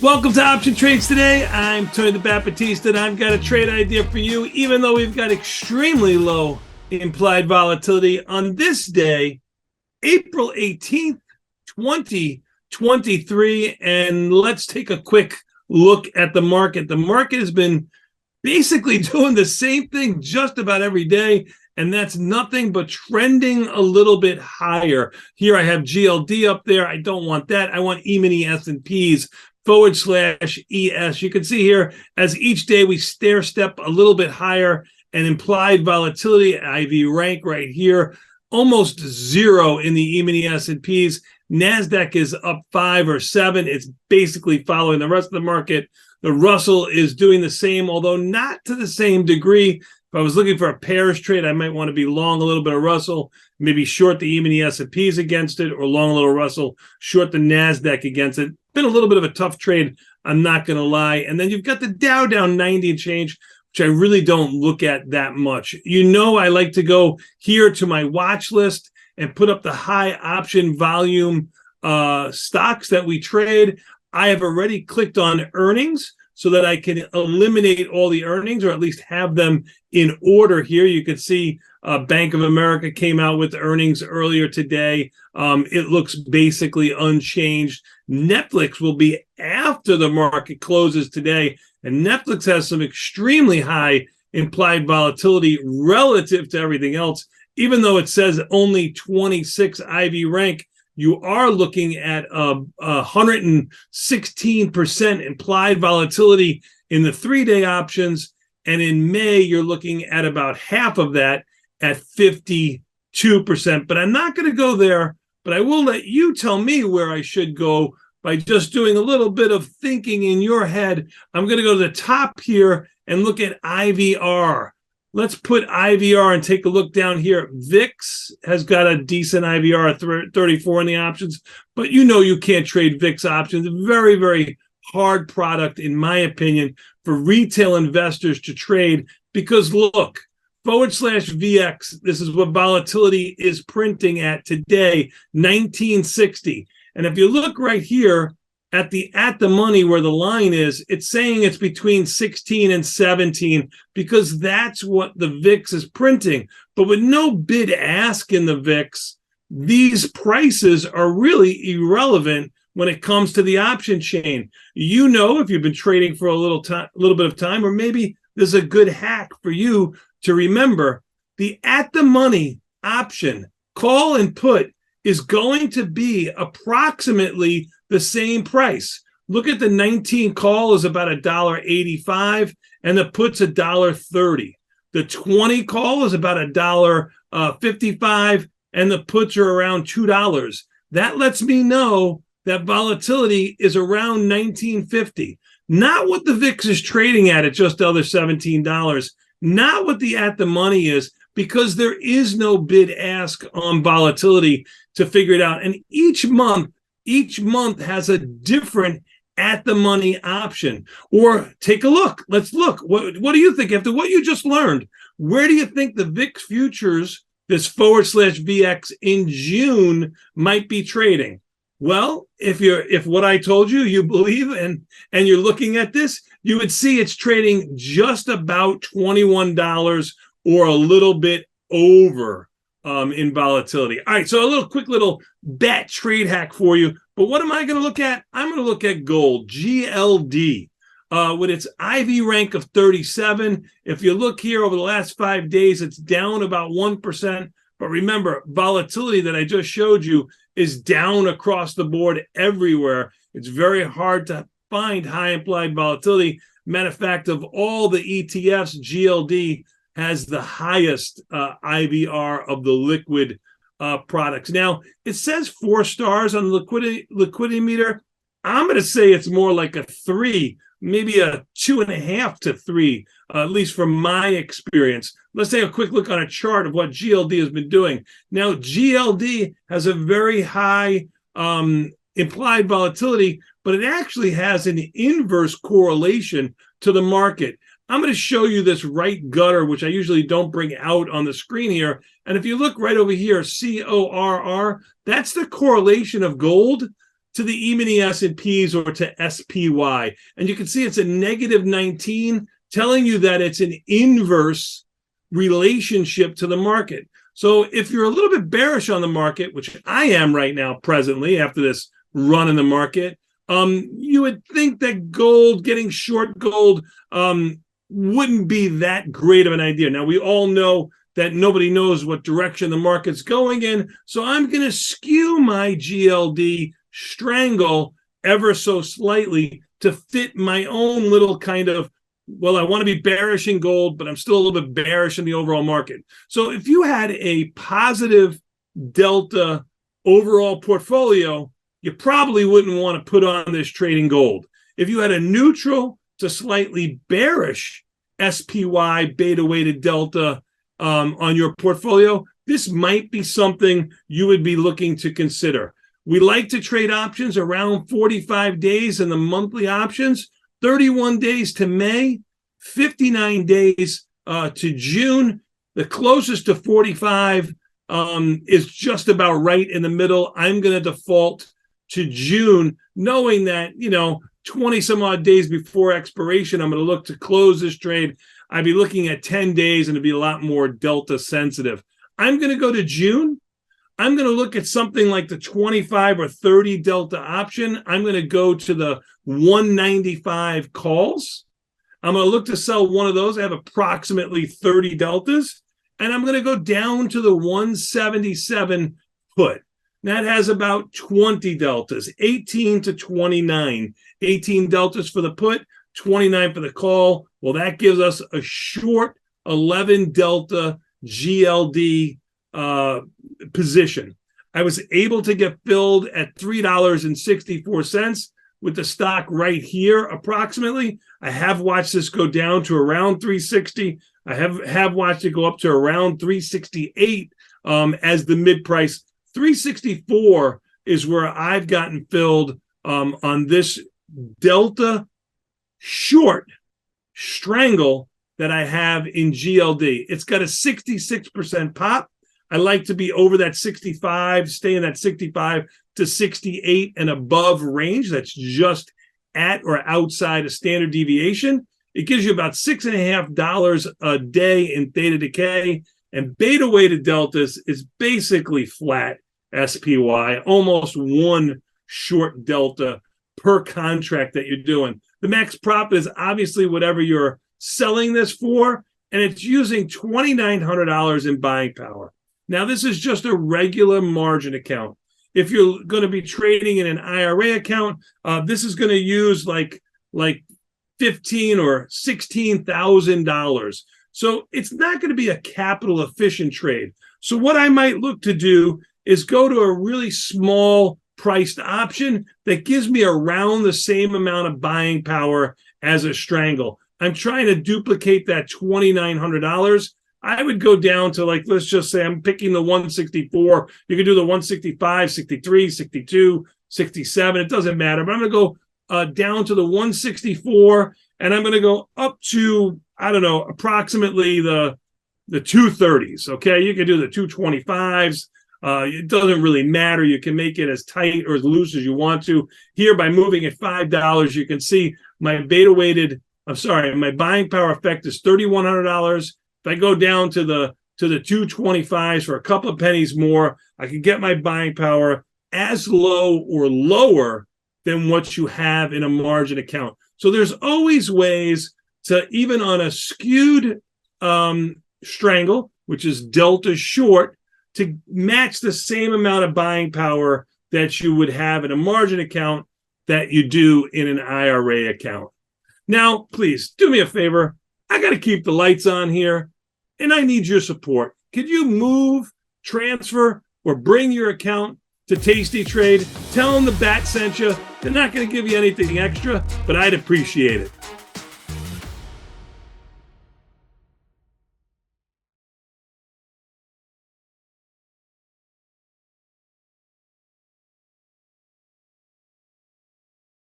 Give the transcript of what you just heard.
Welcome to Option Trades Today. I'm Tony the Baptista, and I've got a trade idea for you, even though we've got extremely low implied volatility on this day, April 18th, 2023. And let's take a quick look at the market. The market has been basically doing the same thing just about every day, and that's nothing but trending a little bit higher. Here I have GLD up there. I don't want that. I want E-mini S&Ps /ES. You can see here as each day we stair step a little bit higher, and implied volatility, IV rank right here, almost zero in the E-mini S&Ps. NASDAQ is up 5 or 7. It's basically following the rest of the market. The Russell is doing the same, although not to the same degree. If I was looking for a pairs trade, I might want to be long a little bit of Russell, maybe short the E-mini S&Ps against it, or long a little Russell, short the NASDAQ against it. Been a little bit of a tough trade, I'm not going to lie. And then you've got the Dow down 90 and change, which I really don't look at that much. You know, I like to go here to my watch list and put up the high option volume stocks that we trade. I have already clicked on earnings so that I can eliminate all the earnings, or at least have them in order here. You can see Bank of America came out with earnings earlier today. It looks basically unchanged. Netflix will be after the market closes today, and Netflix has some extremely high implied volatility relative to everything else. Even though it says only 26 IV rank, you are looking at 116% implied volatility in the 3-day options. And in May, you're looking at about half of that at 52%. But I'm not going to go there, but I will let you tell me where I should go by just doing a little bit of thinking in your head. I'm going to go to the top here and look at IVR. Let's put IVR and take a look down here. VIX has got a decent IVR at 34 in the options, but you know you can't trade VIX options. Very, very hard product, in my opinion, for retail investors to trade, because look, /VX, this is what volatility is printing at today, 1960. And if you look right here at the money where the line is, it's saying it's between 16 and 17, because that's what the VIX is printing. But with no bid ask in the VIX, these prices are really irrelevant when it comes to the option chain. You know, if you've been trading for a little bit of time, or maybe there's a good hack for you to remember, the at the money option, call and put, is going to be approximately the same price. Look at the 19 call is about $1.85, and the put's $1.30. The 20 call is about $1.55, and the puts are around $2. That lets me know that volatility is around 1950. Not what the VIX is trading at just under $17. Not what the at the money is, because there is no bid ask on volatility to figure it out. And each month has a different at the money option. Or take a look. Let's look. What do you think after what you just learned? Where do you think the VIX futures, this /VX in June, might be trading? Well, if what I told you believe, and you're looking at this, you would see it's trading just about $21 or a little bit over in volatility. All right, so a quick little bet trade hack for you. But what am I going to look at? I'm going to look at gold, GLD, with its IV rank of 37. If you look here over the last 5 days, it's down about 1%. But remember, volatility that I just showed you is down across the board everywhere. It's very hard to find high implied volatility. Matter of fact, of all the ETFs, GLD has the highest IVR of the liquid products. Now, it says 4 stars on the liquidity meter. I'm going to say it's more like a 3, maybe a 2.5 to 3, at least from my experience. Let's take a quick look on a chart of what GLD has been doing. Now, GLD has a very high implied volatility, but it actually has an inverse correlation to the market. I'm going to show you this right gutter, which I usually don't bring out on the screen here. And if you look right over here, CORR, that's the correlation of gold to the E-mini S&Ps or to SPY. And you can see it's a negative 19, telling you that it's an inverse relationship to the market. So if you're a little bit bearish on the market, which I am right now presently after this run in the market, you would think that gold, getting short gold, wouldn't be that great of an idea. Now, we all know that nobody knows what direction the market's going in, so I'm going to skew my GLD Strangle ever so slightly to fit my own little kind of, well, I want to be bearish in gold, but I'm still a little bit bearish in the overall market. So if you had a positive delta overall portfolio, you probably wouldn't want to put on this trade in gold. If you had a neutral to slightly bearish SPY beta weighted delta on your portfolio, this might be something you would be looking to consider. We like to trade options around 45 days in the monthly options, 31 days to May, 59 days to June. The closest to 45 is just about right in the middle. I'm going to default to June, knowing that, 20 some odd days before expiration, I'm going to look to close this trade. I'd be looking at 10 days and it'd be a lot more delta sensitive. I'm going to go to June. I'm going to look at something like the 25 or 30 delta option. I'm going to go to the 195 calls. I'm going to look to sell one of those. I have approximately 30 deltas. And I'm going to go down to the 177 put. That has about 20 deltas, 18 to 29. 18 deltas for the put, 29 for the call. Well, that gives us a short 11 delta GLD position. I was able to get filled at $3.64 with the stock right here approximately. I have watched this go down to around 360. I have watched it go up to around 368 as the mid price. 364 is where I've gotten filled on this delta short strangle that I have in GLD. It's got a 66% pop. I like to be over that 65, stay in that 65 to 68 and above range. That's just at or outside a standard deviation. It gives you about $6.50 a day in theta decay. And beta weighted deltas is basically flat SPY, almost one short delta per contract that you're doing. The max profit is obviously whatever you're selling this for, and it's using $2,900 in buying power. Now, this is just a regular margin account. If you're going to be trading in an IRA account, this is going to use like $15,000 or $16,000. So it's not going to be a capital efficient trade. So what I might look to do is go to a really small priced option that gives me around the same amount of buying power as a strangle. I'm trying to duplicate that $2,900. I would go down to, like, let's just say I'm picking the 164. You can do the 165, 63, 62, 67. It doesn't matter. But I'm going to go down to the 164, and I'm going to go up to, I don't know, approximately the 230s. Okay, you can do the 225s. It doesn't really matter. You can make it as tight or as loose as you want to. Here, by moving at $5, you can see my my buying power effect is $3,100. If I go down to the 225s for a couple of pennies more, I can get my buying power as low or lower than what you have in a margin account. So there's always ways to, even on a skewed strangle, which is delta short, to match the same amount of buying power that you would have in a margin account that you do in an IRA account. Now, please do me a favor. I got to keep the lights on here, and I need your support. Could you move, transfer, or bring your account to Tasty Trade? Tell them the Bat sent you. They're not going to give you anything extra, but I'd appreciate it.